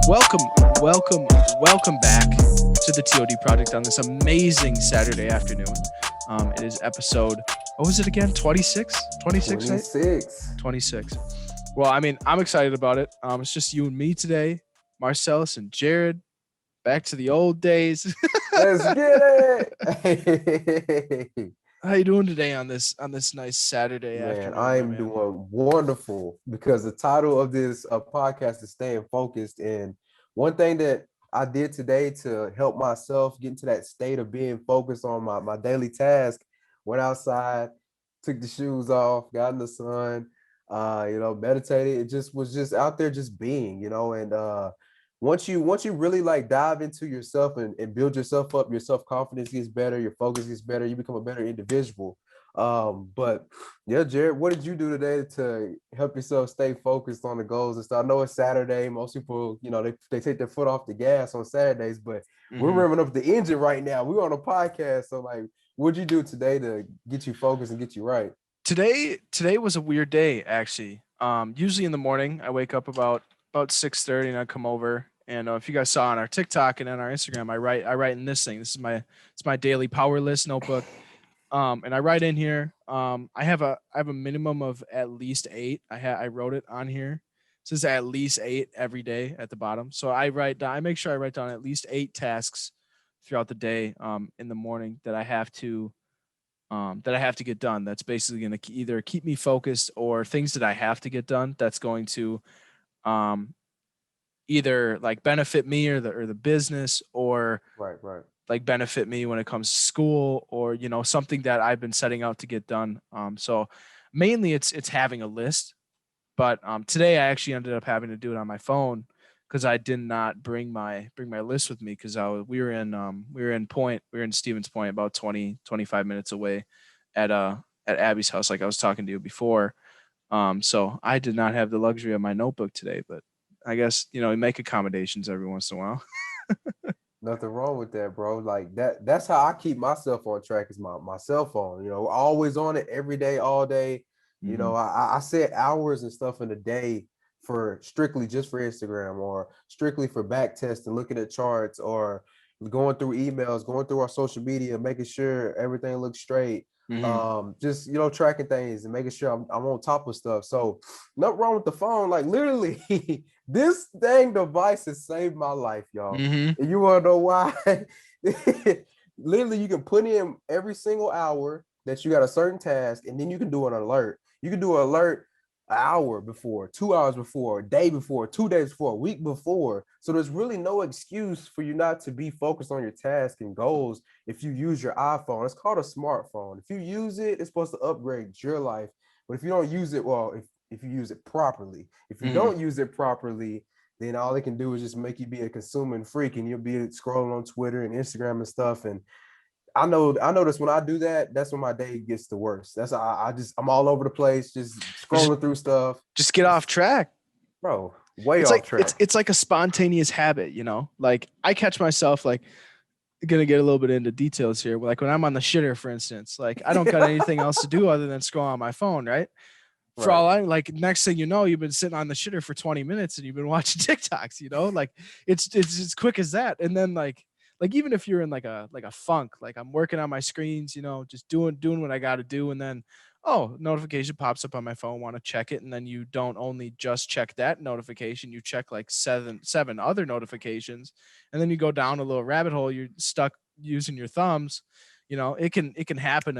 Welcome back to the T.O.D project on this amazing Saturday afternoon. It is episode, what was it again? 26? 26, right? 26. 26. Well, I mean, I'm excited about it. It's just you and me today, Marselis and Jared, back to the old days. Let's get it. How you doing today on this nice Saturday Man, afternoon, my I'm man? doing wonderful because the title of this podcast is Staying Focused. And one thing that I did today to help myself get into that state of being focused on my daily task, went outside, took the shoes off, got in the sun, meditated. It just was just out there just being, and once you really like dive into yourself and build yourself up, your self-confidence gets better, your focus gets better, you become a better individual. But yeah, Jared, what did you do today to help yourself stay focused on the goals and stuff? I know it's Saturday. Most people, they take their foot off the gas on Saturdays, but we're revving up the engine right now. We're on a podcast. So like, what'd you do today to get you focused and get you right? Today was a weird day, actually. Usually in the morning, I wake up about 6:30 and I come over. And if you guys saw on our TikTok and on our Instagram, I write in this thing. This is my daily power list notebook. And I write in here. I have a minimum of at least 8. I wrote it on here. It says at least 8 every day at the bottom. So I make sure I write down at least 8 tasks throughout the day. In the morning that I have to get done. That's basically going to either keep me focused or things that I have to get done. That's going to either like benefit me or the business, or Right. like benefit me when it comes to school, or something that I've been setting out to get done. So mainly it's having a list, but today I actually ended up having to do it on my phone because I did not bring my list with me, because we were in Stevens Point, about 25 minutes away at Abby's house, like I was talking to you before. So I did not have the luxury of my notebook today, but I guess we make accommodations every once in a while. Nothing wrong with that, bro. Like that's how I keep myself on track, is my cell phone, always on it every day, all day. I set hours and stuff in the day for strictly just for Instagram, or strictly for back testing, looking at charts, or going through emails, going through our social media, making sure everything looks straight. Just tracking things and making sure I'm on top of stuff. So nothing wrong with the phone. Like literally, this dang device has saved my life, y'all. And you want to know why? Literally, you can put in every single hour that you got a certain task, and then you can do an alert. You can do an alert an hour before, 2 hours before, a day before, 2 days before, a week before. So there's really no excuse for you not to be focused on your task and goals if you use your iPhone. It's called a smartphone. If you use it, it's supposed to upgrade your life. But if you don't use it, well, if you use it properly, if you don't use it properly, then all it can do is just make you be a consuming freak, and you'll be scrolling on Twitter and Instagram and stuff. And I notice when I do that, that's when my day gets the worst. That's I'm all over the place, just scrolling through stuff. Just get off track, bro. Way it's off like track. it's like a spontaneous habit, like I catch myself, like, gonna get a little bit into details here, like when I'm on the shitter, for instance, like I don't got anything else to do other than scroll on my phone, right? For all I like, next thing you know, you've been sitting on the shitter for 20 minutes and you've been watching TikToks, like it's as quick as that. And then like even if you're in like a funk, like I'm working on my screens, just doing what I got to do, and then notification pops up on my phone, want to check it, and then you don't only just check that notification, you check like seven other notifications, and then you go down a little rabbit hole. You're stuck using your thumbs. It can happen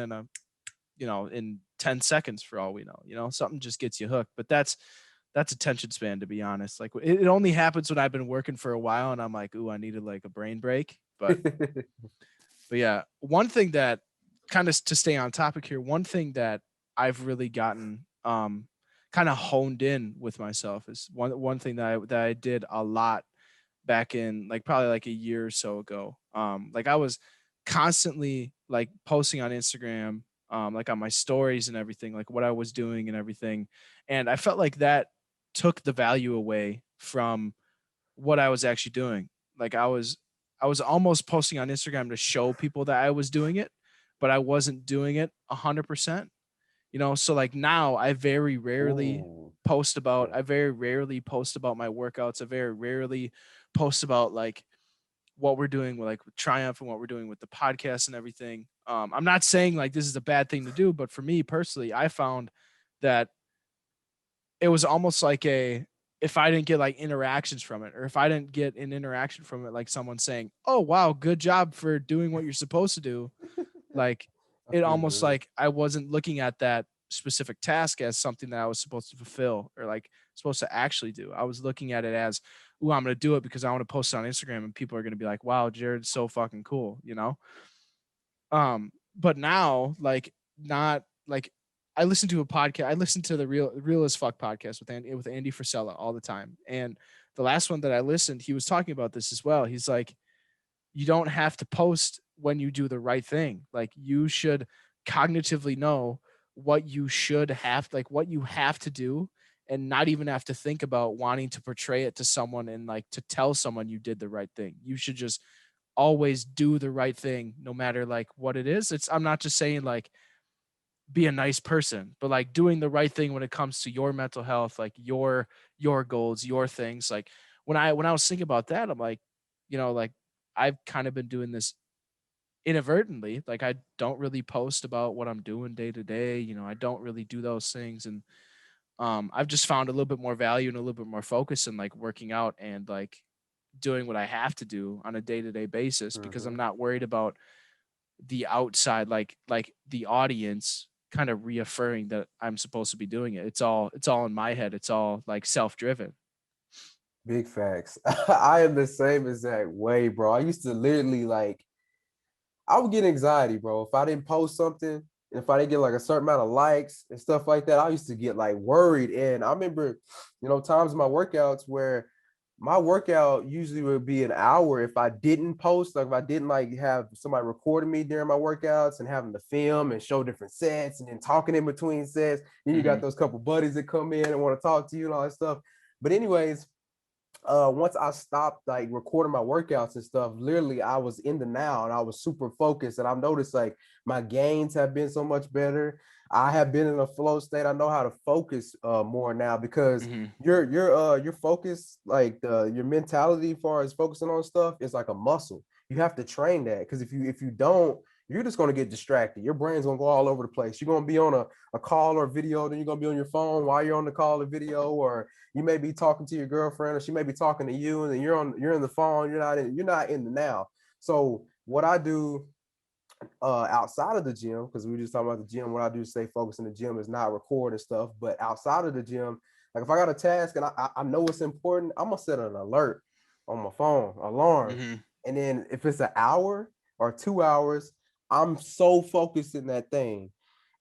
in 10 seconds for all we know. Something just gets you hooked. But that's attention span, to be honest. Like it only happens when I've been working for a while and I'm like, ooh, I needed like a brain break. But yeah, one thing that, kind of to stay on topic here, one thing that I've really gotten kind of honed in with myself is one thing that I did a lot back in like probably like a year or so ago. Like I was constantly like posting on Instagram, like on my stories and everything, like what I was doing and everything. And I felt like that took the value away from what I was actually doing. Like I was almost posting on Instagram to show people that I was doing it, but I wasn't doing it 100%. you know? So like now I very rarely Ooh. post about, Yeah. I very rarely post about my workouts. I very rarely post about like what we're doing with like with Triumph and what we're doing with the podcast and everything. I'm not saying like this is a bad thing to do, but for me personally, I found that it was almost like a, if I didn't get like interactions from it, or if I didn't get an interaction from it, like someone saying, "Oh wow, good job for doing what you're supposed to do," like I it feel almost good. like I wasn't looking at that specific task as something that I was supposed to fulfill or like supposed to actually do. I was looking at it as, "Ooh, I'm going to do it because I want to post it on Instagram and people are going to be like, wow, Jared's so fucking cool," you know? But now, like, not like I listen to a podcast. I listen to the Real as Fuck podcast with Andy Frisella all the time. And the last one that I listened, he was talking about this as well. He's like, you don't have to post when you do the right thing. Like you should cognitively know what you should have, like what you have to do, and not even have to think about wanting to portray it to someone and like to tell someone you did the right thing. You should just always do the right thing no matter like what it is. It's, I'm not just saying like be a nice person, but like doing the right thing when it comes to your mental health, like your goals, your things. Like when I was thinking about that, I'm like, you know, like I've kind of been doing this inadvertently. Like I don't really post about what I'm doing day to day. You know, I don't really do those things. And I've just found a little bit more value and a little bit more focus in like working out and like doing what I have to do on a day-to-day basis because I'm Mhm. not worried about the outside, like the audience kind of reaffirming that I'm supposed to be doing it. It's all in my head. It's all like self-driven. Big facts. I am the same exact way, bro. I used to literally like I would get anxiety, bro. If I didn't post something, and if I didn't get like a certain amount of likes and stuff like that, I used to get like worried. And I remember, times in my workouts where my workout usually would be an hour if I didn't post, like if I didn't like have somebody recording me during my workouts and having to film and show different sets and then talking in between sets. Then you got Mhm. those couple buddies that come in and want to talk to you and all that stuff. But anyways, once I stopped like recording my workouts and stuff, literally I was in the now and I was super focused. And I've noticed like my gains have been so much better. I have been in a flow state. I know how to focus more now because Mhm. your focus, like your mentality as far as focusing on stuff is like a muscle. You have to train that because if you don't, you're just gonna get distracted. Your brain's gonna go all over the place. You're gonna be on a call or video, then you're gonna be on your phone while you're on the call or video, or you may be talking to your girlfriend or she may be talking to you and then you're in the phone, you're not in the now. So what I do outside of the gym, because we were just talking about the gym, what I do to stay focused in the gym is not record and stuff, but outside of the gym, like if I got a task and I know it's important, I'm gonna set an alert on my phone, alarm. Mhm. And then if it's an hour or 2 hours, I'm so focused in that thing.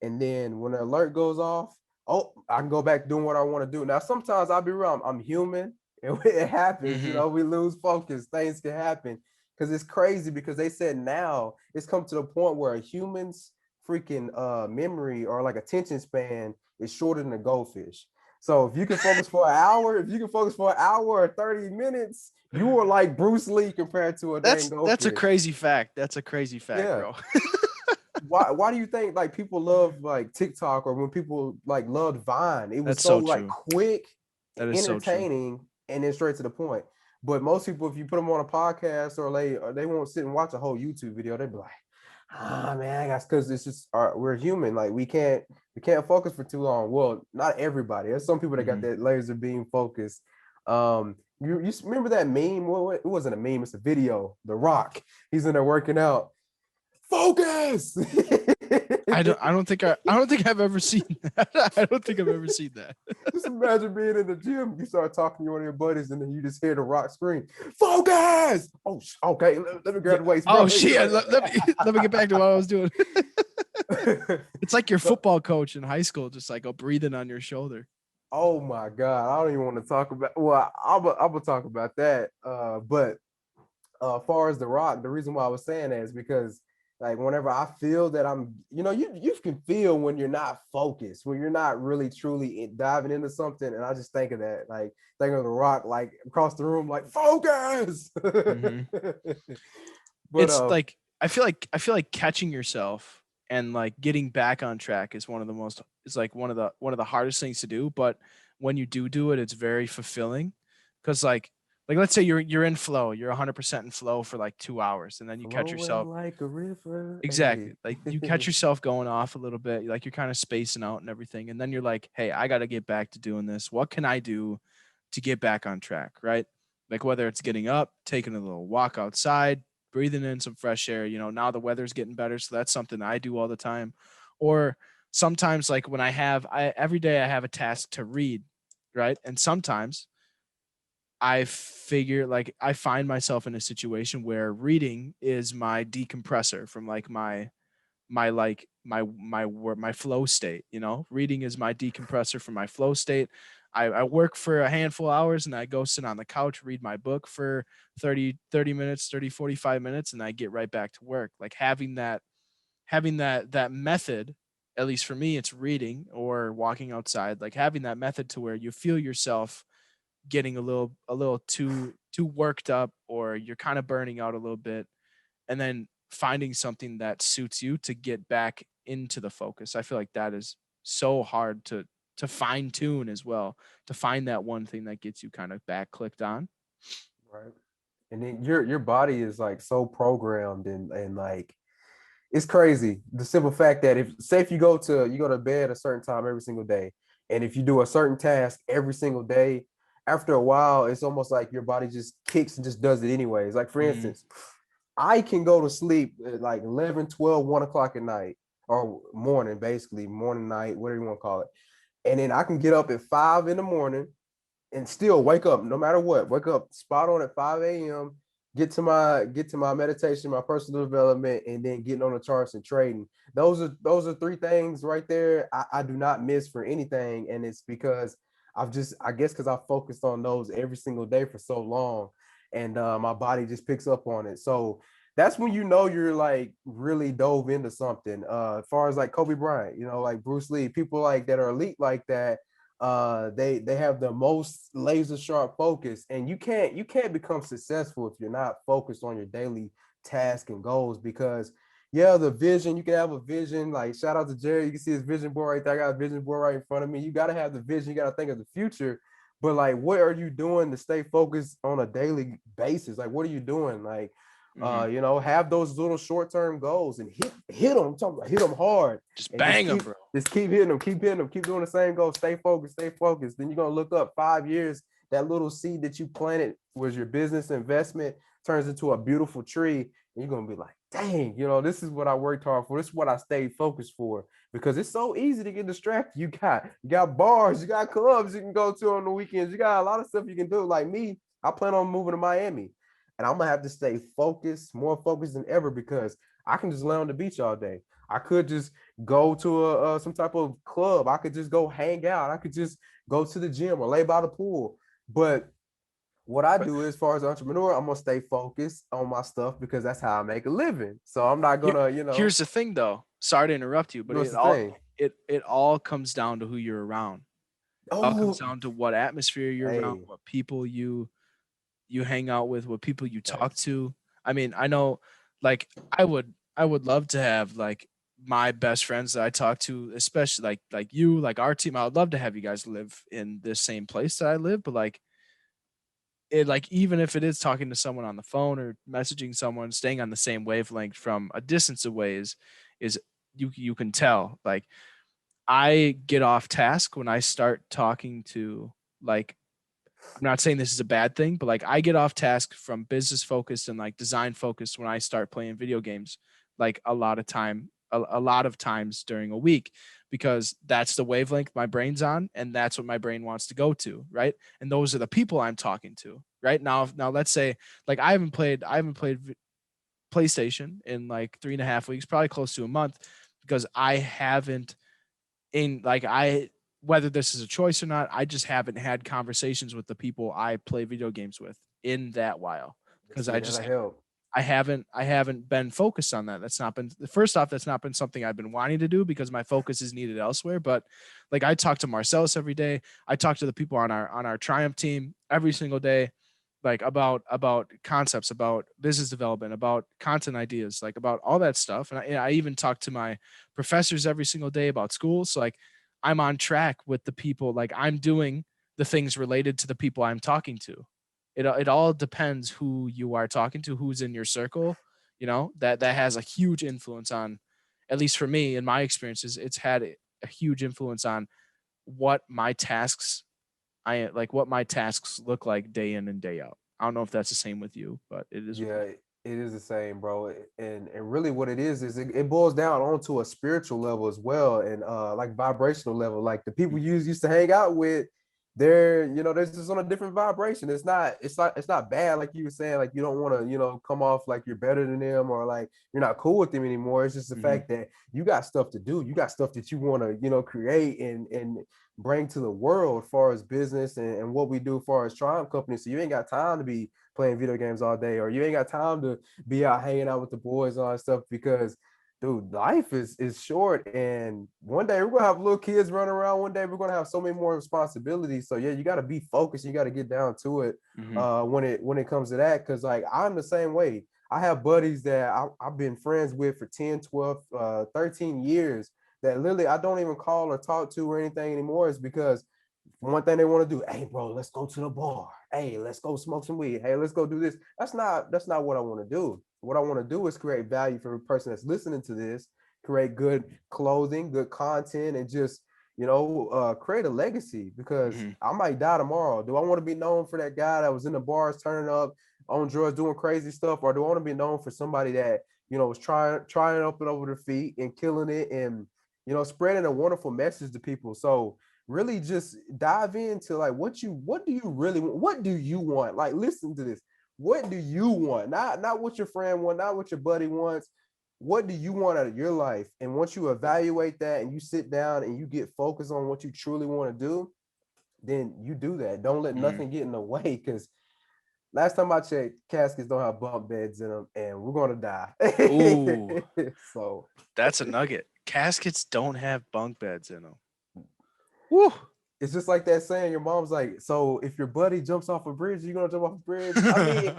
And then when the alert goes off, oh, I can go back doing what I want to do. Now, sometimes I'll be real, I'm human. It happens, Mhm. we lose focus, things can happen because it's crazy because they said now it's come to the point where a human's freaking memory or like attention span is shorter than a goldfish. So if you can focus for an hour, if you can focus for an hour or 30 minutes, you are like Bruce Lee compared to a dang That's a goldfish. crazy fact. That's a crazy fact, Yeah. bro. Why do you think like people love like TikTok or when people like loved Vine? It was That's so so like true. quick and That is so true. entertaining and then straight to the point. But most people, if you put them on a podcast or they won't sit and watch a whole YouTube video, they'd be like, man, I guess because it's just we're human. Like we can't focus for too long. Well, not everybody. There's some people that got Mhm. that laser beam focus. You remember that meme? Well, it wasn't a meme, it's a video. The Rock. He's in there working out. Focus. I don't think I've ever seen that. I don't think I've ever seen that. Just imagine being in the gym. You start talking to one of your buddies, and then you just hear the Rock scream, "Focus!" Oh, okay. Let me Yeah. grab the weights, bro. Oh shit. Let me get back to what I was doing. It's like your So, football coach in high school, just like breathing on your shoulder. oh my god, I don't even want to talk about. Well, I'm gonna talk about that. But as far as the Rock, the reason why I was saying that is because like whenever I feel that you can feel when you're not focused, when you're not really truly diving into something, and I just think of that, like think of the Rock, like across the room, like focus. Mhm. But It's like I feel like catching yourself and like getting back on track is one of the most is like one of the hardest things to do, but when you do it, it's very fulfilling. Cause like let's say you're in flow, you're 100% in flow for like 2 hours, and then you catch Flowing yourself. like a river. Exactly. Hey. Like you catch yourself going off a little bit, like you're kind of spacing out and everything. And then you're like, hey, I got to get back to doing this. What can I do to get back on track? Right. Like whether it's getting up, taking a little walk outside, breathing in some fresh air. Now the weather's getting better. So that's something I do all the time. Or sometimes, like when every day I have a task to read. Right. And sometimes I figure like I find myself in a situation where reading is my decompressor from like my flow state. Reading is my decompressor from my flow state. I work for a handful of hours and I go sit on the couch, read my book for 30 minutes, 45 minutes, and I get right back to work. Like having that method, at least for me, it's reading or walking outside, like having that method to where you feel yourself getting a little too worked up, or you're kind of burning out a little bit, and then finding something that suits you to get back into the focus. I feel like that is so hard to fine tune as well, to find that one thing that gets you kind of back clicked on. Right. And then your body is like so programmed and like it's crazy. The simple fact that if you go to bed a certain time every single day, and if you do a certain task every single day, after a while, it's almost like your body just kicks and just does it anyways. Like for Mm, instance, I can go to sleep at like 11, 12, 1 o'clock at night or morning, basically morning, night, whatever you want to call it. And then I can get up at 5 in the morning and still wake up no matter what. Wake up spot on at 5 a.m. Get to my meditation, my personal development, and then getting on the charts and trading. Those are three things right there. I do not miss for anything, and it's because I guess because I focused on those every single day for so long, and my body just picks up on it. So that's when you know you're like really dove into something. As far as like Kobe Bryant, like Bruce Lee, people like that are elite like that, they have the most laser sharp focus, and you can't become successful if you're not focused on your daily task and goals. Because yeah, the vision, you can have a vision, like shout out to Jared, you can see his vision board right there. I got a vision board right in front of me. You got to have the vision, you got to think of the future, but like what are you doing to stay focused on a daily basis? Like what are you doing? Like mhm. have those little short-term goals and hit them. I'm talking about hit them hard, Just and just bang them, keep bro. just keep hitting them, keep hitting them, keep doing the same goal. Stay focused, stay focused. Then you're gonna look up 5 years. That little seed that you planted was your business investment turns into a beautiful tree, and you're gonna be like, dang, this is what I worked hard for. This is what I stayed focused for. Because it's so easy to get distracted. You got bars, you got clubs you can go to on the weekends. You got a lot of stuff you can do. Like me, I plan on moving to Miami, and I'm gonna have to stay focused, more focused than ever, because I can just lay on the beach all day. I could just go to some type of club. I could just go hang out. I could just go to the gym or lay by the pool. But what I But do as far as an entrepreneur, I'm gonna stay focused on my stuff because that's how I make a living. So I'm not here, gonna, here's the thing, though. Sorry to interrupt you, but what's it the all thing? it all comes down to who you're around. It all comes Oh, down to what atmosphere you're around, hey, what people you hang out with, what people you talk thanks. to. I mean, I know, like I would love to have like my best friends that I talk to, especially like you, like our team. I would love to have you guys live in the same place that I live, but like even if it is talking to someone on the phone or messaging someone, staying on the same wavelength from a distance away is you can tell. Like I get off task when I start talking to, like, I'm not saying this is a bad thing, but like I get off task from business focused and like design focused when I start playing video games, like a lot of times during a week, because that's the wavelength my brain's on, and that's what my brain wants to go to, right? And those are the people I'm talking to, right? Now let's say like I haven't played PlayStation in like 3.5 weeks, probably close to a month, because I haven't in like I whether this is a choice or not, I just haven't had conversations with the people I play video games with in that while, because See, that'll help. I haven't been focused on that. That's not been first off, that's not been something I've been wanting to do because my focus is needed elsewhere. But like I talk to Marcellus every day. I talk to the people on our Triumph team every single day, like about concepts, about business development, about content ideas, like about all that stuff. And I even talk to my professors every single day about school. So like I'm on track with the people. Like I'm doing the things related to the people I'm talking to. It all depends who you are talking to, who's in your circle. That has a huge influence on, at least for me in my experiences, it's had a huge influence on what my tasks what my tasks look like day in and day out. I don't know if that's the same with you, but it is with Yeah, me. it is the same, bro. And really what it is it boils down onto a spiritual level as well, and like vibrational level. Like the people you used to hang out with, they're just on a different vibration. It's not bad, like you were saying, like you don't want to, come off like you're better than them or like you're not cool with them anymore. It's just the Mm-hmm. fact that you got stuff to do. You got stuff that you want to, create and bring to the world as far as business and what we do as far as Triumph Company. So you ain't got time to be playing video games all day, or you ain't got time to be out hanging out with the boys and all that stuff because dude, life is short, and one day we're gonna have little kids running around. One day we're gonna have so many more responsibilities. So yeah, you got to be focused. You got to get down to it Mm-hmm. when it comes to that. Because like I'm the same way. I have buddies that I've been friends with for 10, 12, 13 years that literally I don't even call or talk to or anything anymore. Is because one thing they want to do, hey bro, let's go to the bar. Hey, let's go smoke some weed. Hey, let's go do this. That's not what I want to do. What I want to do is create value for the person that's listening to this, create good clothing, good content, and just create a legacy because Mm-hmm. I might die tomorrow. Do I want to be known for that guy that was in the bars turning up on drugs doing crazy stuff, or do I want to be known for somebody that was trying up and over their feet and killing it and spreading a wonderful message to people? So really just dive into like what do you really want? What do you want? Like listen to this. What do you want? Not what your friend wants, not what your buddy wants. What do you want out of your life? And once you evaluate that and you sit down and you get focused on what you truly want to do, then you do that. Don't let Mm-hmm. nothing get in the way because last time I checked, caskets don't have bunk beds in them and we're going to die. Ooh, So that's a nugget. Caskets don't have bunk beds in them. Woo. it's just like that saying your mom's like, so if your buddy jumps off a bridge, you're going to jump off a bridge? I mean,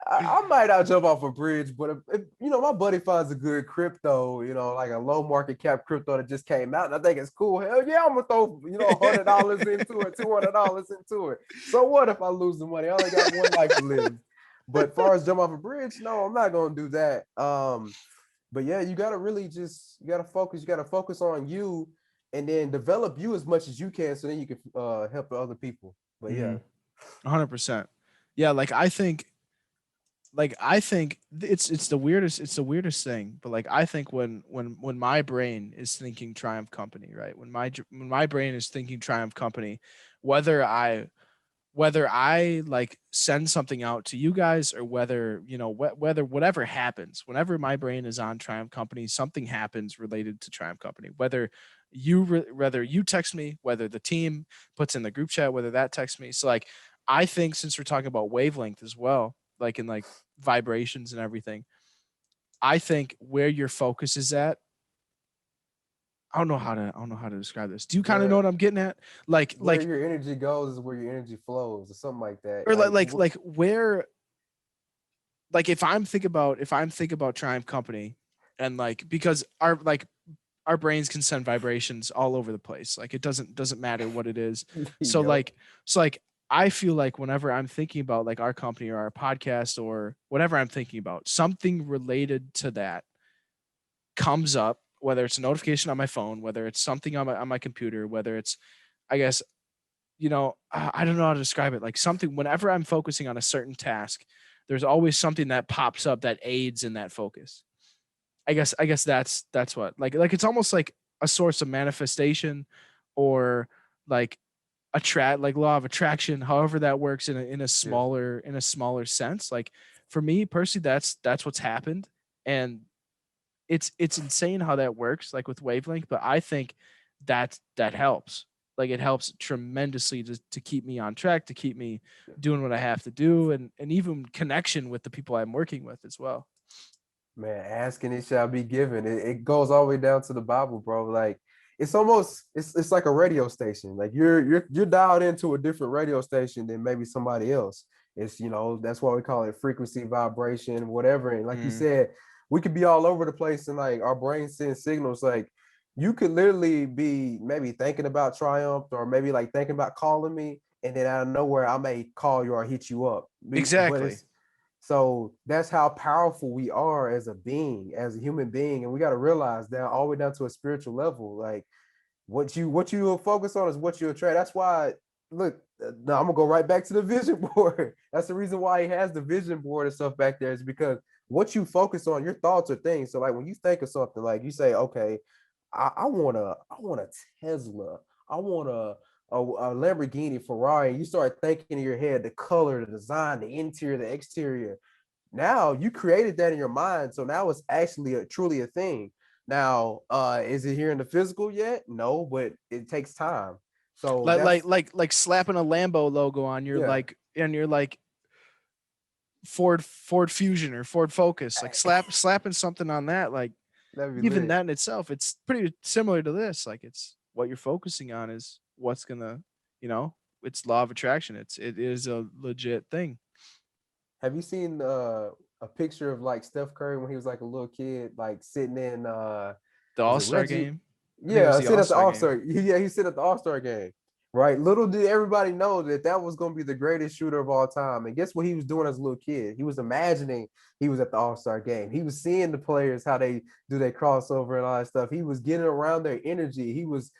I might not jump off a bridge, but if my buddy finds a good crypto, like a low market cap crypto that just came out, and I think it's cool. Hell yeah, I'm gonna throw $100 into it, $200 into it. So what if I lose the money? I only got one life to live. But as far as jump off a bridge, no, I'm not gonna do that. But yeah, you gotta really you gotta focus. You gotta focus on you, and then develop you as much as you can, so then you can help other people. But yeah, 100%. Yeah, I think it's the weirdest thing, but like I think when my brain is thinking Triumph Company, right? When my brain is thinking Triumph Company, whether I like send something out to you guys or whether whether whatever happens, whenever my brain is on Triumph Company, something happens related to Triumph Company. Whether you text me, whether the team puts in the group chat, whether that texts me. So like I think since we're talking about wavelength as well, like in like vibrations and everything, I think where your focus is at. I don't know how to describe this. Do you kind of know where what I'm getting at? Like where like your energy goes is where your energy flows, or something like that. or like where, like if I'm thinking about Triumph Company, and like because our brains can send vibrations all over the place. Like it doesn't matter what it is. So Yep. like I feel like whenever I'm thinking about like our company or our podcast or whatever I'm thinking about, something related to that comes up, whether it's a notification on my phone, whether it's something on my computer, whether it's, I guess, I don't know how to describe it. Like something, whenever I'm focusing on a certain task, there's always something that pops up that aids in that focus. I guess that's what, like it's almost like a source of manifestation, or like like law of attraction, however that works in a Yeah. smaller sense. Like for me personally, that's what's happened. And it's insane how that works, like with wavelength, but I think that helps. Like it helps tremendously to keep me on track, to keep me doing what I have to do, and even connection with the people I'm working with as well. Man, asking it shall be given. It goes all the way down to the Bible, bro. Like it's like a radio station. Like you're dialed into a different radio station than maybe somebody else. It's that's why we call it frequency, vibration, whatever. And like you Mm, said, we could be all over the place and like our brain sends signals like You could literally be maybe thinking about Triumph or maybe like thinking about calling me, and then out of nowhere I may call you or hit you up. But Exactly. it's so that's how powerful we are as a being, as a human being, and we got to realize that all the way down to a spiritual level. Like what you will focus on is what you attract. That's why look, now I'm gonna go right back to the vision board. That's the reason why he has the vision board and stuff back there, is because what you focus on, your thoughts are things. So like when you think of something, like you say, okay, I want a Tesla. I want a Lamborghini, Ferrari. You start thinking in your head the color, the design, the interior, the exterior. Now you created that in your mind, so now it's actually truly a thing. Now, is it here in the physical yet? No, but it takes time. So Like that's slapping a Lambo logo on your yeah. like Ford Fusion or Ford Focus, like slapping something on that, like That'd be even lit. that in itself, it's pretty similar to this. Like it's what you're focusing on is what's gonna, you know, it's law of attraction. It is a legit thing. Have you seen a picture of like Steph Curry when he was like a little kid, like sitting in The was All it Star Reggie? game. I think it was Yeah, the sitting All at the Star All game. Star. Yeah, he sit at the All Star game. Right. Little did everybody know that that was going to be the greatest shooter of all time. And guess what he was doing as a little kid? He was imagining he was at the All Star game. He was seeing the players how they do their crossover and all that stuff. He was getting around their energy. He was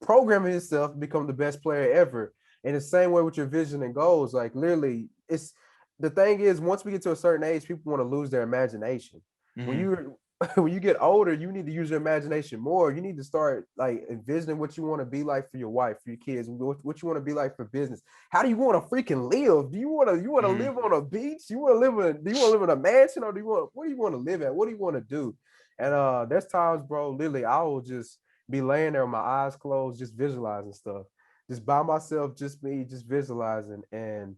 programming himself to become the best player ever. And the same way with your vision and goals, like literally, it's the thing is once we get to a certain age, people want to lose their imagination. When Mm-hmm. you when you get older, you need to use your imagination more. You need to start like envisioning what you want to be like for your wife, for your kids, what you want to be like for business. How do you want to freaking live? Do you want to Mm-hmm. live on a beach? You want to live in do you want to live in a mansion, or do you want what do you want to live at? What do you want to do? And there's times, bro, literally, I will just be laying there with my eyes closed, just visualizing stuff, just by myself, just me, just visualizing. And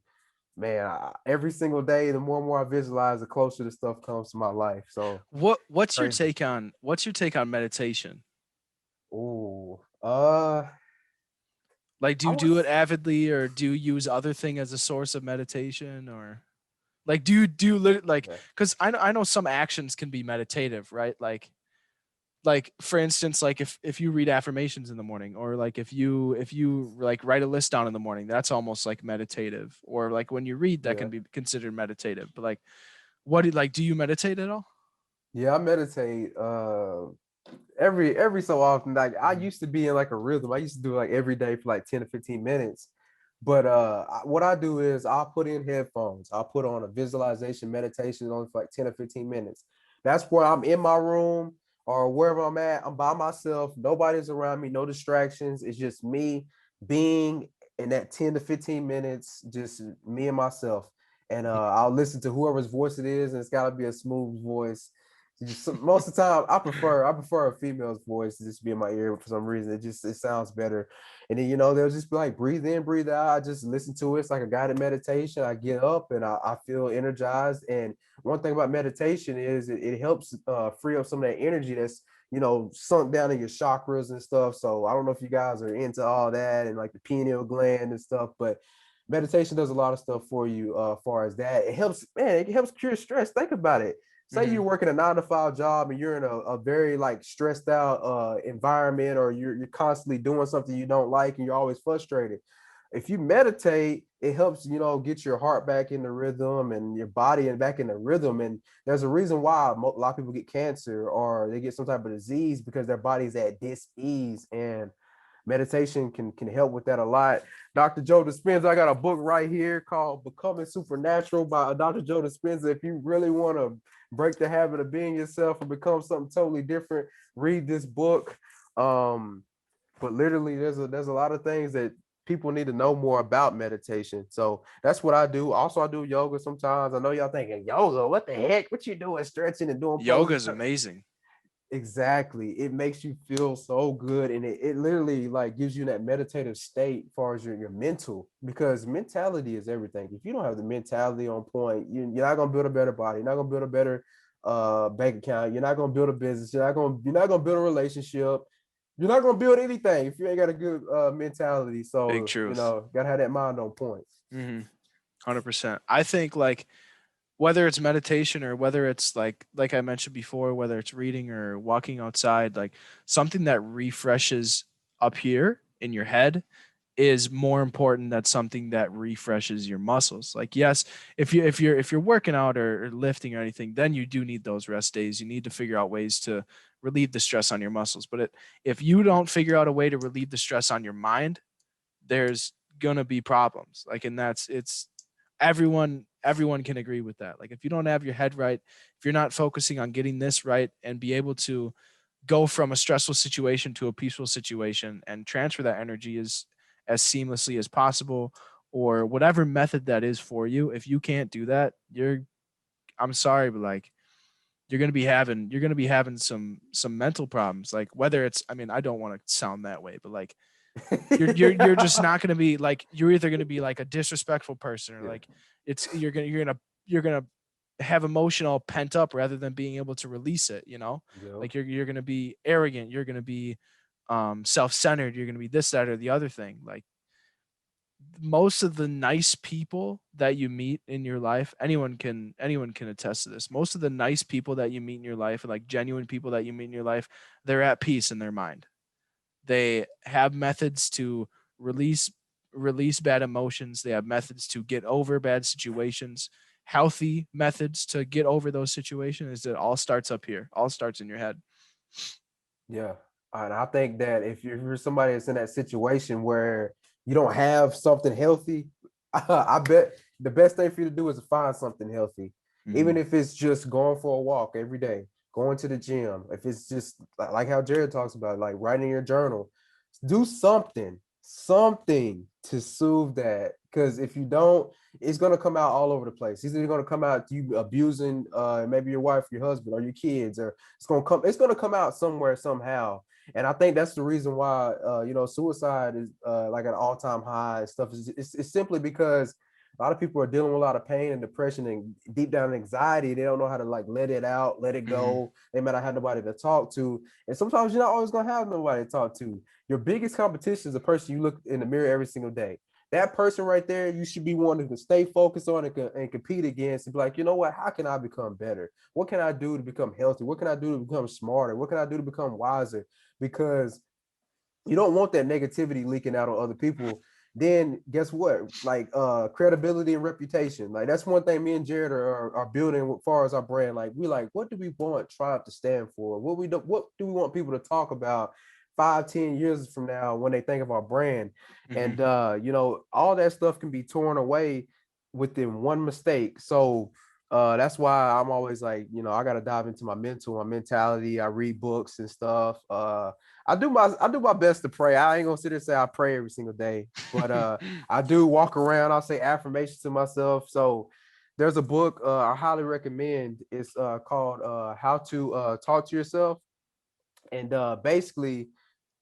man, every single day, the more and more I visualize, the closer the stuff comes to my life. So crazy. What's your take on meditation? Ooh, Like, do I you do it was avidly, or do you use other thing as a source of meditation, or like do you like? yeah, Because I know some actions can be meditative, right? Like for instance, like if you read affirmations in the morning, or like if you like write a list down in the morning, that's almost like meditative. Or like when you read, that yeah, can be considered meditative. But like, what do like do you meditate at all? yeah. I meditate every so often. Like I Mhm. used to be in like a rhythm. I used to do it like every day for like 10 to 15 minutes. But what I do is I'll put in headphones. I'll put on a visualization meditation on for like 10 or 15 minutes. That's where I'm in my room or wherever I'm at. I'm by myself. Nobody's around me, no distractions. It's just me being in that 10 to 15 minutes, just me and myself. And I'll listen to whoever's voice it is, and it's gotta be a smooth voice. Just most of the time, I prefer a female's voice to just be in my ear for some reason. It sounds better. And then they'll just be like breathe in, breathe out. I just listen to it. It's like a guided meditation. I get up and I feel energized. And one thing about meditation is it helps free up some of that energy that's sunk down in your chakras and stuff. So I don't know if you guys are into all that and like the pineal gland and stuff, but meditation does a lot of stuff for you as far as that. It helps, man, it helps cure stress. Think about it. Say Mhm. you're working a 9 to 5 job and you're in a very like stressed out environment, or you're constantly doing something you don't like and you're always frustrated. If you meditate, it helps get your heart back in the rhythm and your body and back in the rhythm. And there's a reason why a lot of people get cancer or they get some type of disease, because their body's at dis-ease. And meditation can help with that a lot. Dr. Joe Dispenza, I got a book right here called Becoming Supernatural by Dr. Joe Dispenza. If you really want to break the habit of being yourself and become something totally different, read this book. But literally there's a lot of things that people need to know more about meditation. So that's what I do. Also, I do yoga sometimes. I know y'all thinking yoga, what the heck? What you doing stretching and doing Yoga poses? is amazing. Exactly. It makes you feel so good. And it literally like gives you that meditative state as far as your mental, because mentality is everything. If you don't have the mentality on point, you're not gonna build a better body, you're not gonna build a better bank account, you're not gonna build a business, you're not gonna build a relationship, you're not gonna build anything if you ain't got a good mentality. Big So, truth. gotta have that mind on point. 100%. I think like whether it's meditation or whether it's like I mentioned before, whether it's reading or walking outside, like something that refreshes up here in your head is more important than something that refreshes your muscles. Like yes, if you're working out or lifting or anything, then you do need those rest days. You need to figure out ways to relieve the stress on your muscles. But if you don't figure out a way to relieve the stress on your mind, there's gonna be problems. Like, and that's it's everyone can agree with that. Like if you don't have your head right, if you're not focusing on getting this right and be able to go from a stressful situation to a peaceful situation and transfer that energy as seamlessly as possible, or whatever method that is for you, if you can't do that, I'm sorry, but like you're gonna be having some mental problems. Like whether it's, I mean, I don't want to sound that way, but like you're just not gonna be like, you're either gonna be like a disrespectful person, or Yeah. like it's you're gonna have emotional pent up rather than being able to release it, you know? Yep. Like you're gonna be arrogant, you're gonna be self-centered, you're gonna be this, that, or the other thing. Like most of the nice people that you meet in your life, anyone can attest to this. Most of the nice people that you meet in your life, and like genuine people that you meet in your life, they're at peace in their mind. They have methods to release release bad emotions. They have methods to get over bad situations. Healthy methods to get over those situations. It all starts up here. All starts in your head. Yeah. And I think that if you're somebody that's in that situation where you don't have something healthy, I bet the best thing for you to do is to find something healthy. Mm-hmm. Even if it's just going for a walk every day, going to the gym, if it's just like how Jared talks about, like writing your journal, do something to soothe that. Because if you don't, it's gonna come out all over the place. It's either gonna come out you abusing maybe your wife, your husband, or your kids, or it's gonna come out somewhere somehow. And I think that's the reason why suicide is like an all-time high and stuff. It's simply because a lot of people are dealing with a lot of pain and depression and deep down anxiety. They don't know how to like let it out, let it Mm-hmm. go. They might not have nobody to talk to. And sometimes you're not always gonna have nobody to talk to. Your biggest competition is the person you look in the mirror every single day. That person right there, you should be wanting to stay focused on and compete against and be like, you know what? How can I become better? What can I do to become healthy? What can I do to become smarter? What can I do to become wiser? Because you don't want that negativity leaking out on other people. Then guess what? Like credibility and reputation. Like that's one thing me and Jared are building as far as our brand. Like we like, what do we want Tribe to stand for? What do we want people to talk about 5, 10 years from now when they think of our brand? Mm-hmm. And all that stuff can be torn away within one mistake. So that's why I'm always like, I gotta dive into my mentality. I read books and stuff. I do my best to pray. I ain't gonna sit there and say I pray every single day, but I do walk around. I'll say affirmations to myself. So there's a book I highly recommend. It's called How to Talk to Yourself. And basically,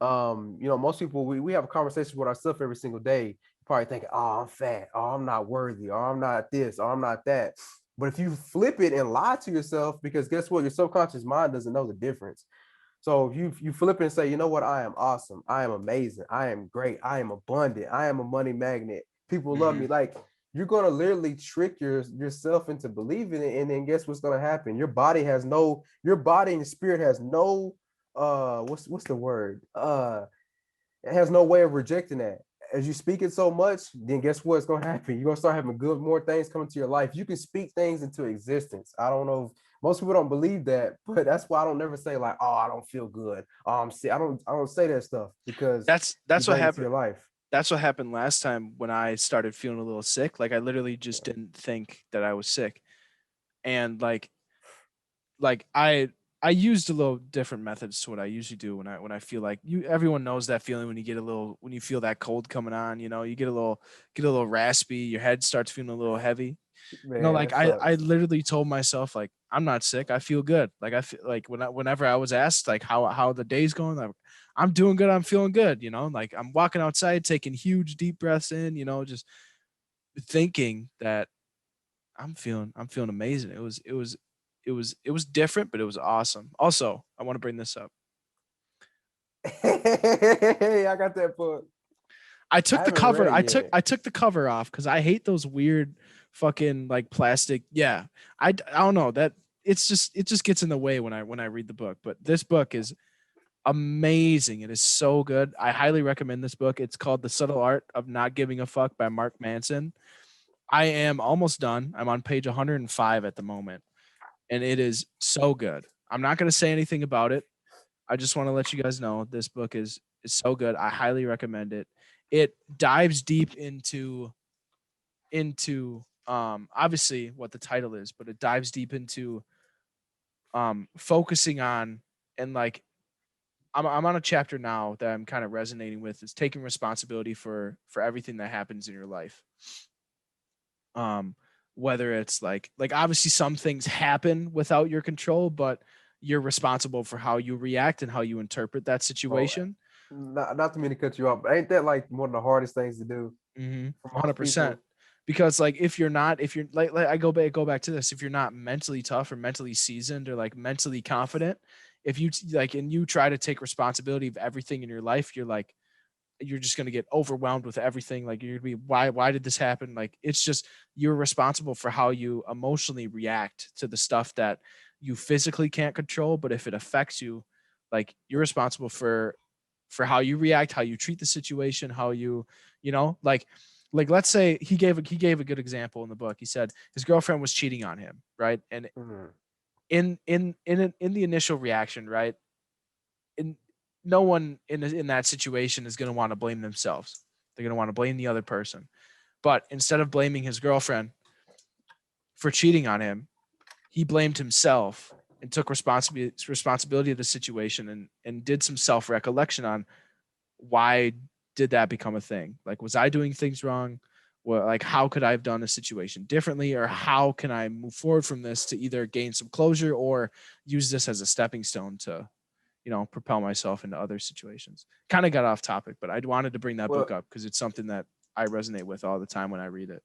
most people we have a conversation with ourselves every single day, probably thinking, oh, I'm fat, oh, I'm not worthy, or I'm not this, or I'm not that. But if you flip it and lie to yourself, because guess what? Your subconscious mind doesn't know the difference. So if you flip it and say, you know what, I am awesome, I am amazing, I am great, I am abundant, I am a money magnet, people love Mm-hmm. me, like you're gonna literally trick yourself into believing it, and then guess what's gonna happen? Your body and spirit has no what's the word? It has no way of rejecting that. As you speak it so much, then guess what's gonna happen? You're gonna start having more things coming to your life. You can speak things into existence. I don't know if most people don't believe that, but that's why I don't never say like, oh, I don't feel good. Oh, I'm sick. I don't say that stuff because you That's what bring it to happened. your life. That's what happened last time when I started feeling a little sick. Like I literally just Yeah. didn't think that I was sick. And like I used a little different methods to what I usually do when I feel like, everyone knows that feeling when you get a little, when you feel that cold coming on, you get a little raspy, your head starts feeling a little heavy. Man, Like that I sucks. literally told myself, like, I'm not sick. I feel good. Like I feel like whenever I was asked like how the day's going, I'm doing good. I'm feeling good. Like I'm walking outside, taking huge deep breaths in. Just thinking that I'm feeling amazing. It was different, but it was awesome. Also, I want to bring this up. Hey, I got that book. I I took the haven't read cover. it I took yet. I took the cover off because I hate those weird fucking like plastic. Yeah. I don't know that it just gets in the way when I read the book, but this book is amazing. It is so good. I highly recommend this book. It's called The Subtle Art of Not Giving a Fuck by Mark Manson. I am almost done. I'm on page 105 at the moment, and it is so good. I'm not going to say anything about it. I just want to let you guys know this book is so good. I highly recommend it. It dives deep into obviously what the title is, but it dives deep into focusing on and like I'm on a chapter now that I'm kind of resonating with is taking responsibility for everything that happens in your life. Um whether it's like obviously some things happen without your control, but you're responsible for how you react and how you interpret that Bro, situation. not to mean to cut you off, but ain't that like one of the hardest things to do Mm-hmm. for most 100%. people? Because like if you're like I go back to this, if you're not mentally tough or mentally seasoned or like mentally confident, if you like and you try to take responsibility of everything in your life, you're just going to get overwhelmed with everything. Like you're going to be, why did this happen? Like it's just, you're responsible for how you emotionally react to the stuff that you physically can't control. But if it affects you, like you're responsible for how you react, how you treat the situation, how you know, like let's say he gave a good example in the book. He said his girlfriend was cheating on him, right? And Mhm. in the initial reaction, right? In no one in that situation is going to want to blame themselves. They're going to want to blame the other person. But instead of blaming his girlfriend for cheating on him, he blamed himself and took responsibility of the situation and did some self recollection on why did that become a thing? Like, was I doing things wrong? Well, like, how could I have done a situation differently, or how can I move forward from this to either gain some closure or use this as a stepping stone to propel myself into other situations. Kind of got off topic, but I wanted to bring that book Well, up because it's something that I resonate with all the time when I read it.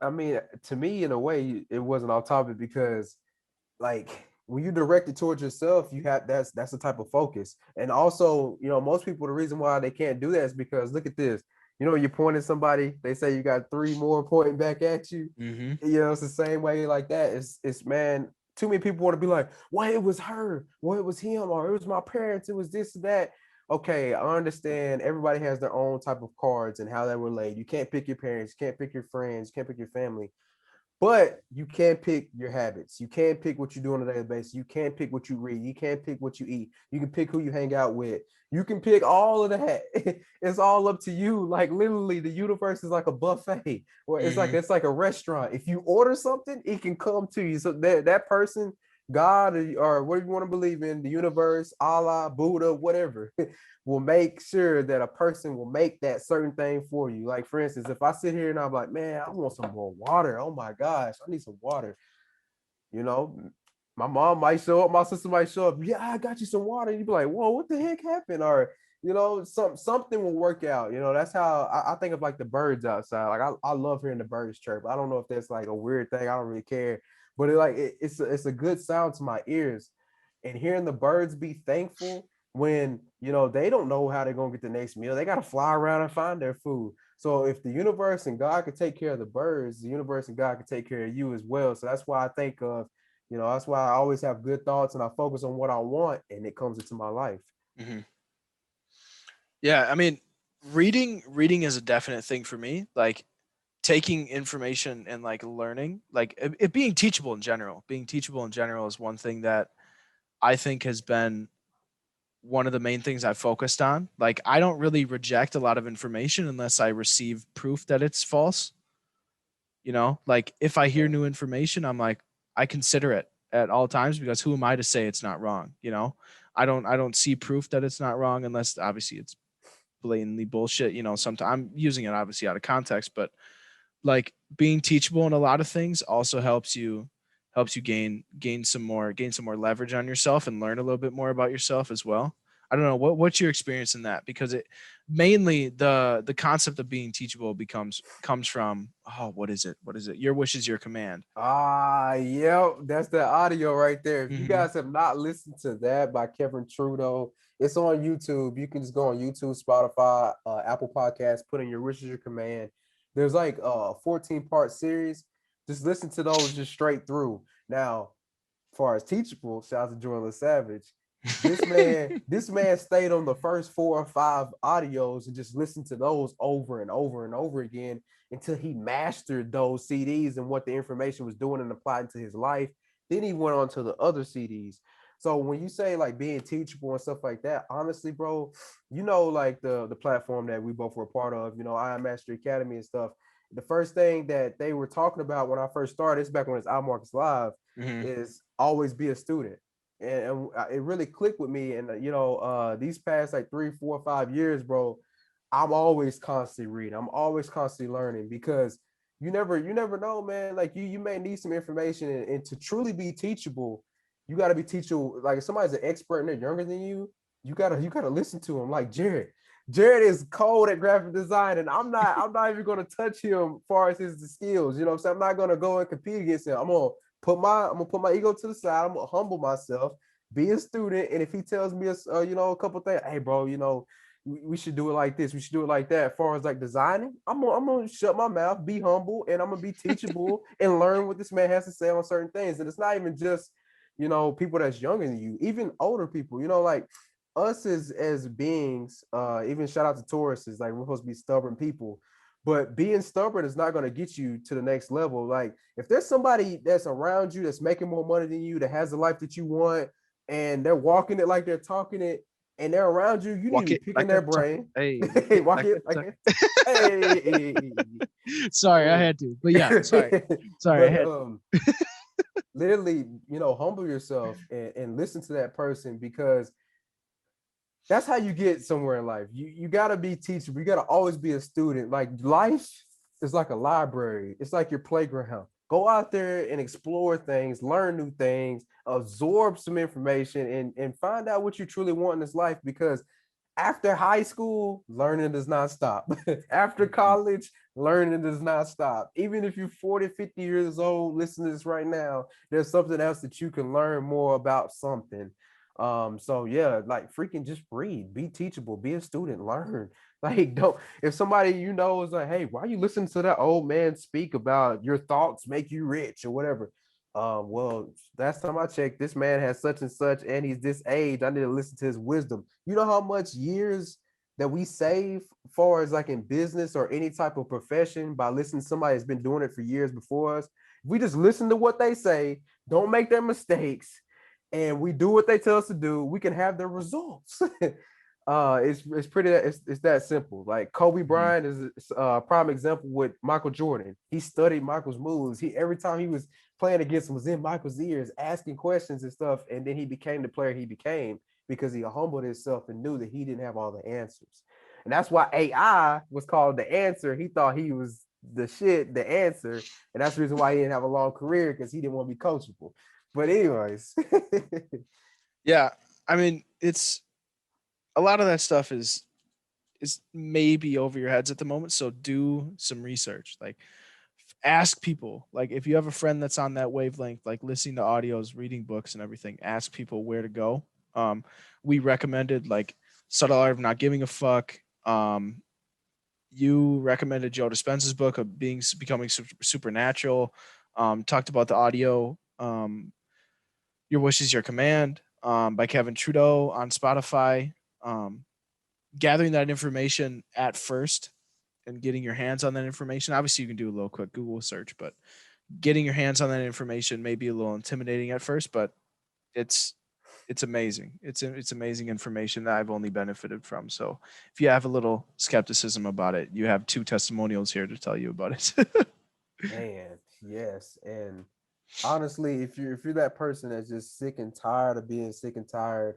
I mean, to me, in a way, it wasn't off topic because like when you direct it towards yourself, you have that's the type of focus. And also, most people, the reason why they can't do that is because look at this. You point at somebody, they say you got three more pointing back at you. Mm-hmm. It's the same way like that. It's man, too many people want to be like, well, it was her, well, it was him, or it was my parents, it was this that. Okay, I understand everybody has their own type of cards and how they relate. You can't pick your parents, you can't pick your friends, you can't pick your family. But you can pick your habits. You can pick what you do on a daily basis. You can pick what you read. You can pick what you eat. You can pick who you hang out with. You can pick all of that. It's all up to you. Like literally, the universe is like a buffet, or Mm-hmm. it's like a restaurant. If you order something, it can come to you. So that person, God, or whatever you want to believe in, the universe, Allah, Buddha, whatever, will make sure that a person will make that certain thing for you. Like for instance, if I sit here and I'm like, man, I want some more water. Oh my gosh, I need some water. You know, my mom might show up, my sister might show up. Yeah, I got you some water. You'd be like, whoa, what the heck happened? Or something will work out. That's how I think of like the birds outside. Like I love hearing the birds chirp. I don't know if that's like a weird thing. I don't really care, but it's a good sound to my ears. And hearing the birds be thankful when they don't know how they're gonna get the next meal. They gotta fly around and find their food. So if the universe and God could take care of the birds, the universe and God could take care of you as well. So that's why I think of, that's why I always have good thoughts and I focus on what I want and it comes into my life. Mm-hmm. Yeah, I mean, reading is a definite thing for me. Like taking information and like learning, like it being teachable in general. Being teachable in general is one thing that I think has been one of the main things I've focused on. Like I don't really reject a lot of information unless I receive proof that it's false. Like if I hear Yeah. new information, I'm like, I consider it at all times because who am I to say it's not wrong? I don't see proof that it's not wrong unless obviously it's blatantly bullshit. Sometimes I'm using it obviously out of context, but like being teachable in a lot of things also helps you gain some more leverage on yourself and learn a little bit more about yourself as well. I don't know what's your experience in that, because it mainly the concept of being teachable comes from, what is it, your wish is your command. Yep, that's the audio right there. If you Mm-hmm. guys have not listened to that by Kevin Trudeau, it's on YouTube. You can just go on YouTube, Spotify, Apple Podcasts, put in your wish is your command. There's like a 14-part series. Just listen to those just straight through. Now, as far as teachable, shout out to Jordan Savage. This man stayed on the first 4 or 5 audios and just listened to those over and over and over again until he mastered those CDs and what the information was doing and applied to his life. Then he went on to the other CDs. So when you say like being teachable and stuff like that, honestly, bro, like the platform that we both were a part of, I Am Mastery Academy and stuff. The first thing that they were talking about when I first started, it's back when it's iMarcus Live, Mhm. is always be a student. And it really clicked with me. And these past like 3, 4, 5 years, bro, I'm always constantly reading. I'm always constantly learning because you never know, man. Like you may need some information, and to truly be teachable, you got to be teachable. Like if somebody's an expert and they're younger than you gotta listen to them. Like Jared. Jared is cold at graphic design, and I'm not even gonna touch him as far as his skills. You know what I'm saying? I'm not gonna go and compete against him. I'm gonna put my ego to the side. I'm gonna humble myself, be a student, and if he tells me a couple things, hey bro, we should do it like this, we should do it like that. As far as like designing, I'm gonna shut my mouth, be humble, and I'm gonna be teachable and learn what this man has to say on certain things. And it's not even just people that's younger than you, even older people. Like us as beings, even shout out to Tauruses, like we're supposed to be stubborn people. But being stubborn is not going to get you to the next level. Like if there's somebody that's around you that's making more money than you, that has the life that you want, and they're walking it like they're talking it, and they're around you, you need to Walk be it picking like their a talk. brain. Hey, walk Hey, it walk like it a like talk. it. Hey. Sorry, I Oh. had to. But yeah, sorry. Sorry, I But had literally, humble yourself and listen to that person, because that's how you get somewhere in life. You gotta be teachable. You gotta always be a student. Like life is like a library. It's like your playground. Go out there and explore things, learn new things, absorb some information, and find out what you truly want in this life. Because after high school, learning does not stop. After to. college, learning does not stop. Even if you're 40, 50 years old, listen to this right now, there's something else that you can learn more about something. So yeah, like freaking just read, be teachable, be a student, learn. Like, don't, if somebody is like, hey, why are you listening to that old man speak about your thoughts make you rich or whatever? Well, last time I checked, this man has such and such, and he's this age. I need to listen to his wisdom. You know how much years that we save, far as like in business or any type of profession, by listening to somebody that's been doing it for years before us. If we just listen to what they say, don't make their mistakes, and we do what they tell us to do, we can have the results. It's pretty, it's that simple. Like Kobe Mhm. Bryant is a prime example with Michael Jordan. He studied Michael's moves. He, every time he was playing against him, was in Michael's ears, asking questions and stuff, and then he became the player he became because he humbled himself and knew that he didn't have all the answers. And that's why AI was called the answer. He thought he was the shit, the answer, and that's the reason why he didn't have a long career, because he didn't want to be coachable. But anyways, Yeah, I mean, it's a lot of that stuff is maybe over your heads at the moment. So do some research. Like ask people. Like if you have a friend that's on that wavelength, like listening to audios, reading books and everything, ask people where to go. Um, we recommended like Subtle Art of Not Giving a Fuck. You recommended Joe Dispenza's book of becoming supernatural. Talked about the audio. Your Wish is Your Command by Kevin Trudeau on Spotify. Um, Gathering that information at first and getting your hands on that information. Obviously, you can do a little quick Google search, but getting your hands on that information may be a little intimidating at first, but it's it's amazing. It's amazing information that I've only benefited from. So if you have a little skepticism about it, you have two testimonials here to tell you about it. man, yes. And honestly, if you're that person that's just sick and tired of being sick and tired,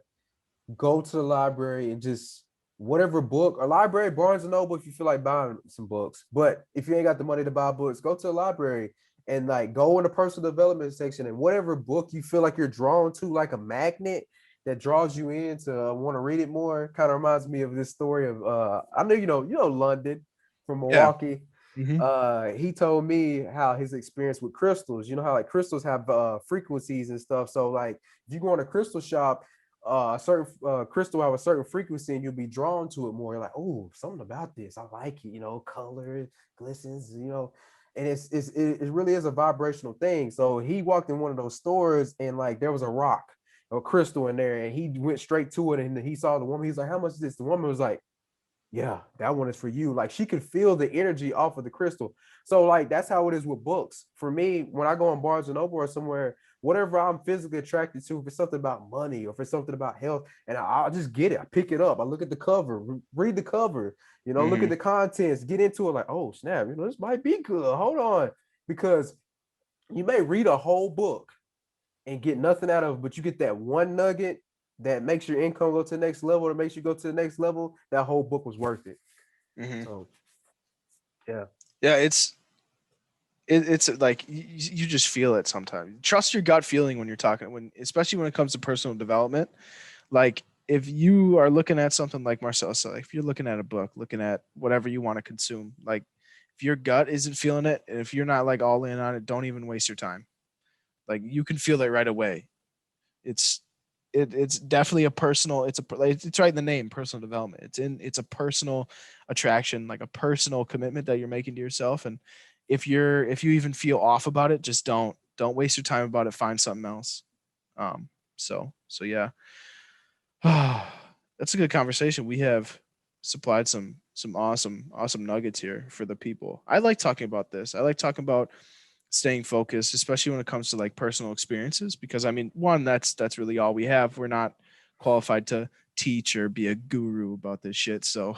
go to the library and just whatever book, or library, Barnes and Noble, if you feel like buying some books. But if you ain't got the money to buy books, go to the library and like go in the personal development section, and whatever book you feel like you're drawn to, like a magnet that draws you in to want to read it more. Kind of reminds me of this story of I know London from Yeah. Milwaukee. Hmm. He told me how his experience with crystals, how like crystals have frequencies and stuff. So like if you go in a crystal shop, a certain crystal have a certain frequency and you'll be drawn to it more. You're like, oh, something about this. I like it, color, glistens, and it really is a vibrational thing. So he walked in one of those stores and like there was a rock, a crystal in there, and he went straight to it and he saw the woman. He's like, how much is this? The woman was like, yeah, that one is for you. Like she could feel the energy off of the crystal. So like that's how it is with books. For me, when I go on Barnes and Noble or somewhere, whatever I'm physically attracted to, if it's something about money or if it's something about health, and I'll just get it. I pick it up. I look at the cover, read the cover, look at Mm-hmm. the contents, get into it. Like, oh snap, this might be good. Hold on, because you may read a whole book and get nothing out of it, but you get that one nugget that makes your income go to the next level, or makes you go to the next level. That whole book was worth it. Mm-hmm. So yeah. Yeah, it's like you just feel it sometimes. Trust your gut feeling when you're talking, especially when it comes to personal development. Like if you are looking at something like Marcel said, like if you're looking at a book, looking at whatever you want to consume, like if your gut isn't feeling it, and if you're not like all in on it, don't even waste your time. Like you can feel it right away. It's it's definitely a personal. It's right in the name, personal development. It's a personal attraction, like a personal commitment that you're making to yourself. And if you even feel off about it, just don't waste your time about it. Find something else. So yeah. That's a good conversation. We have supplied some awesome nuggets here for the people. I like talking about this. I like talking about staying focused, especially when it comes to like personal experiences, because I mean, one, that's really all we have. We're not qualified to teach or be a guru about this shit. So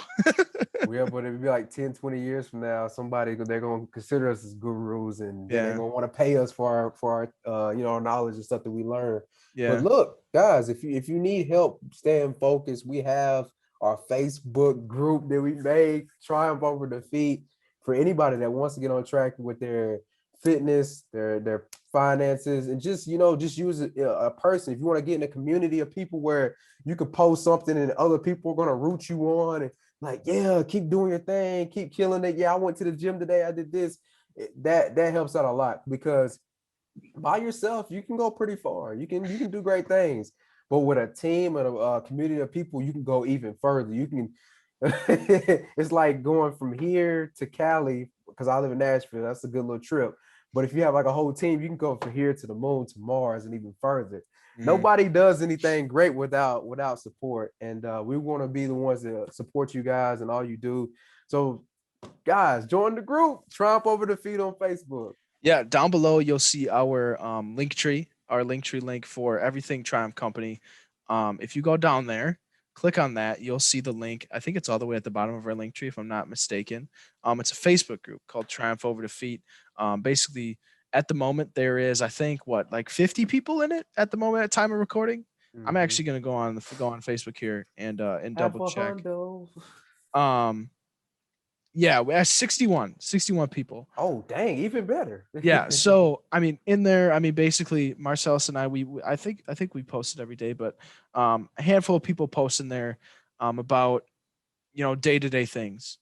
Yeah, but it'd be like 10, 20 years from now, somebody they're gonna consider us as gurus, and then they're yeah, gonna want to pay us for our our knowledge and stuff that we learn. But yeah. look, guys, if you need help staying focused, we have our Facebook group that we made, Triumph Over Defeat, for anybody that wants to get on track with their fitness, their finances, and just just use a person. If you want to get in a community of people where you could post something and other people are gonna root you on, and like, yeah, keep doing your thing, keep killing it. Yeah, I went to the gym today, I did this. That helps out a lot, because by yourself you can go pretty far. You can do great things, but with a team and a community of people, you can go even further. You can it's like going from here to Cali, because I live in Nashville. That's a good little trip. But if you have like a whole team, you can go from here to the moon, to Mars, and even further. Mhm. Nobody does anything great without support, and we want to be the ones that support you guys and all you do. So, guys, join the group. Triumph Over Defeat on Facebook. Yeah, down below you'll see our link tree, our link tree link for everything Triumph Company. If you go down there, click on that, you'll see the link. I think it's all the way at the bottom of our link tree, if I'm not mistaken. It's a Facebook group called Triumph Over Defeat. Basically, at the moment there is, I think, what, like 50 people in it at the moment at time of recording. I'm Mm-hmm. actually gonna go on Facebook here and Half double a check. hundo. Um, yeah, we have 61 people. Oh, dang, even better. Yeah, so I mean, in there, I mean, basically, Marcellus and I, I think we posted every day, but a handful of people post in there about day to day things,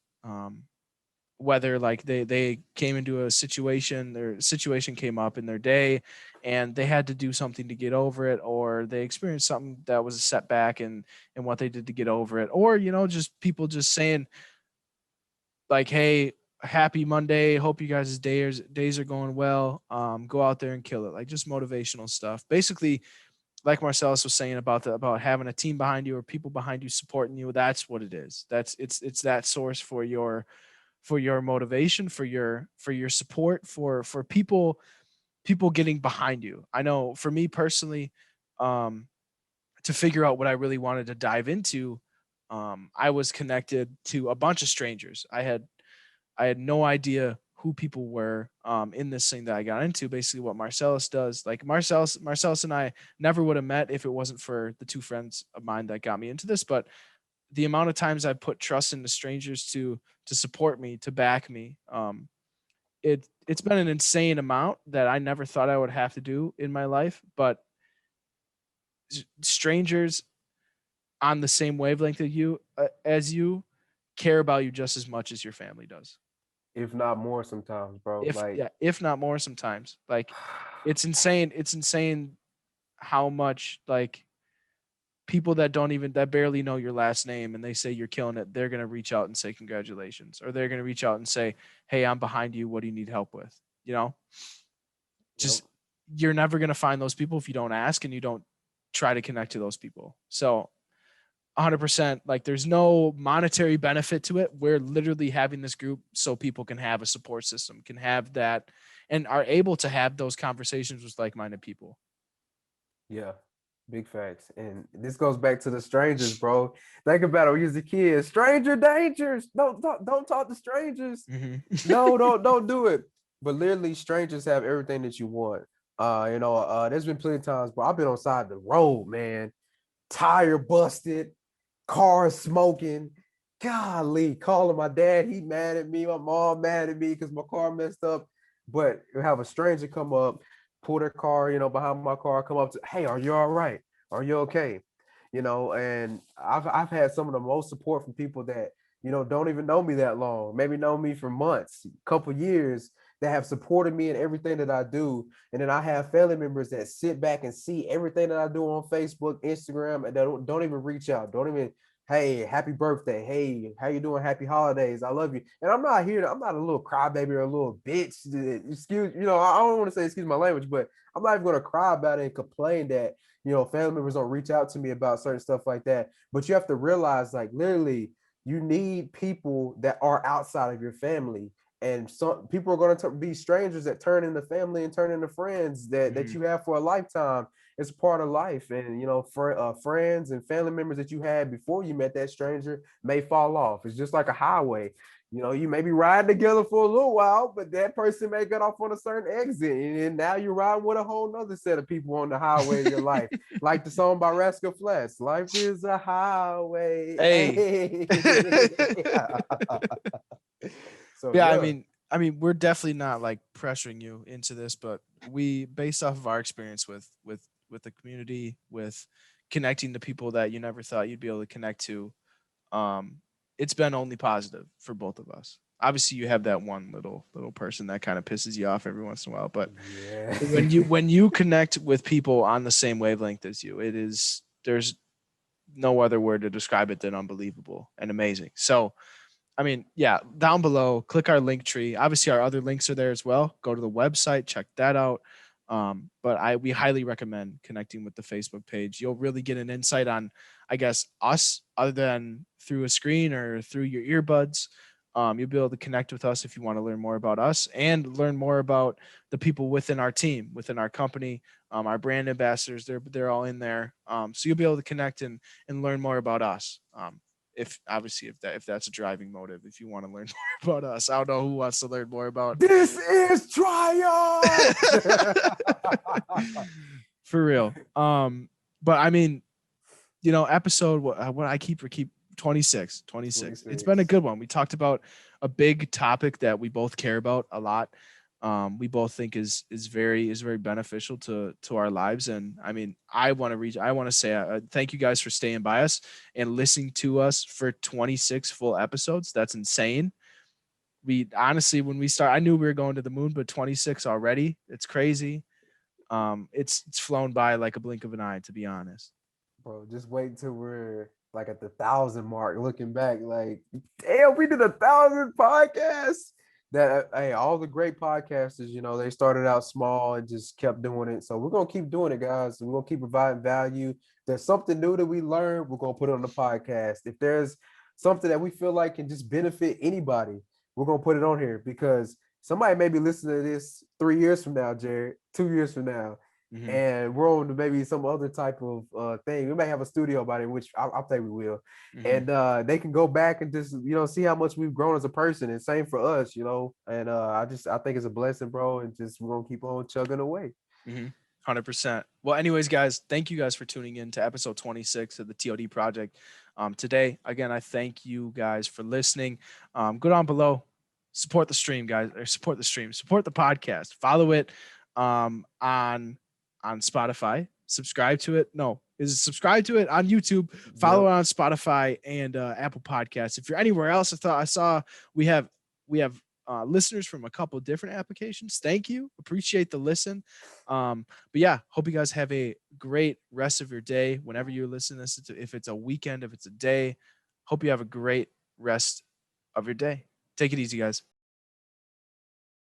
whether like they came into a situation, their situation came up in their day, and they had to do something to get over it, or they experienced something that was a setback and what they did to get over it, or just people just saying like, hey, happy Monday. Hope you guys' days are going well. Go out there and kill it. Like just motivational stuff. Basically, like Marcellus was saying about having a team behind you or people behind you supporting you. That's what it is. It's that source for your motivation, for your support, for people getting behind you. I know for me personally, um, to figure out what I really wanted to dive into, I was connected to a bunch of strangers. I had no idea who people were in this thing that I got into. Basically, what Marcellus does, like Marcellus and I never would have met if it wasn't for the two friends of mine that got me into this. But the amount of times I put trust into strangers to support me, to back me, it's been an insane amount that I never thought I would have to do in my life. But strangers on the same wavelength as you care about you just as much as your family does. If not more sometimes, bro. Like, If not more sometimes. Like it's insane how much like people that barely know your last name and they say you're killing it, they're going to reach out and say congratulations, or they're going to reach out and say, hey, I'm behind you. What do you need help with? You know, Yep. just you're never going to find those people if you don't ask and you don't try to connect to those people. So 100%, like there's no monetary benefit to it. We're literally having this group so people can have a support system, can have that, and are able to have those conversations with like-minded people. Yeah. Big facts. And this goes back to the strangers, bro. Think about it when you was a kid. Stranger dangers. Don't talk to strangers. Mm-hmm. No, don't do it. But literally, strangers have everything that you want. There's been plenty of times, bro. I've been on side of the road, man. Tire busted, car smoking. Golly, calling my dad. He mad at me. My mom mad at me because my car messed up. But you have a stranger come up, pull their car, behind my car, come up to, hey, are you all right? Are you okay? And I've had some of the most support from people that don't even know me that long, maybe know me for months, couple years, that have supported me in everything that I do. And then I have family members that sit back and see everything that I do on Facebook, Instagram, and don't even reach out, don't even, hey, happy birthday, hey, how you doing, happy holidays, I love you. And I'm not a little crybaby or a little bitch, excuse, I don't want to say excuse my language, but I'm not even going to cry about it and complain that family members don't reach out to me about certain stuff like that. But you have to realize, like, literally, you need people that are outside of your family. And some people are going to be strangers that turn into family and turn into friends that you have for a lifetime. It's part of life. And, friends and family members that you had before you met that stranger may fall off. It's just like a highway. You may be riding together for a little while, but that person may get off on a certain exit. And now you're riding with a whole nother set of people on the highway of your life. Like the song by Rascal Flatts, life is a highway. Hey. So Yeah, yeah. I mean, we're definitely not like pressuring you into this, but we, based off of our experience with the community, with connecting to people that you never thought you'd be able to connect to, um, it's been only positive for both of us. Obviously, you have that one little person that kind of pisses you off every once in a while, but Yeah. when you connect with people on the same wavelength as you, there's no other word to describe it than unbelievable and amazing. So I mean, yeah, down below, click our link tree. Obviously, our other links are there as well. Go to the website, check that out. But we highly recommend connecting with the Facebook page. You'll really get an insight on, I guess, us other than through a screen or through your earbuds. You'll be able to connect with us if you want to learn more about us and learn more about the people within our team, within our company, our brand ambassadors. They're all in there. So you'll be able to connect and learn more about us. If obviously if that's a driving motive, if you want to learn more about us. I don't know who wants to learn more about This is triumph. for real. But I mean, episode what I keep 26. It's been a 26. good one. We talked about a big topic that we both care about a lot. We both think is very beneficial to our lives. And I mean, I want to say thank you guys for staying by us and listening to us for 26 full episodes. That's insane. We honestly, when we start, I knew we were going to the moon, but 26 already, it's crazy. It's flown by like a blink of an eye, to be honest. Bro, just wait until we're like at the 1,000 mark. Looking back, like, damn, we did 1,000 podcasts. That hey, all the great podcasters, they started out small and just kept doing it. So we're gonna keep doing it, guys. We're gonna keep providing value. If there's something new that we learned, we're gonna put it on the podcast. If there's something that we feel like can just benefit anybody, we're gonna put it on here because somebody may be listening to this 3 years from now, Jared, 2 years from now, Mm-hmm. and we're on to maybe some other type of thing. We may have a studio by then, which I'll think we will. Mm-hmm. And they can go back and just see how much we've grown as a person. And same for us, And I think it's a blessing, bro. And just we're gonna keep on chugging away. Mm-hmm. 100%. Well, anyways, guys, thank you guys for tuning in to episode 26 of the T.O.D project. Today, again, I thank you guys for listening. Go down below, support the stream, guys, or support the podcast, follow it on Spotify, subscribe to it. No, is it subscribe to it on YouTube, follow it on Spotify and Apple Podcasts. If you're anywhere else, I saw we have listeners from a couple different applications. Thank you. Appreciate the listen. But yeah, hope you guys have a great rest of your day. Whenever you listen to this, if it's a weekend, if it's a day, hope you have a great rest of your day. Take it easy, guys.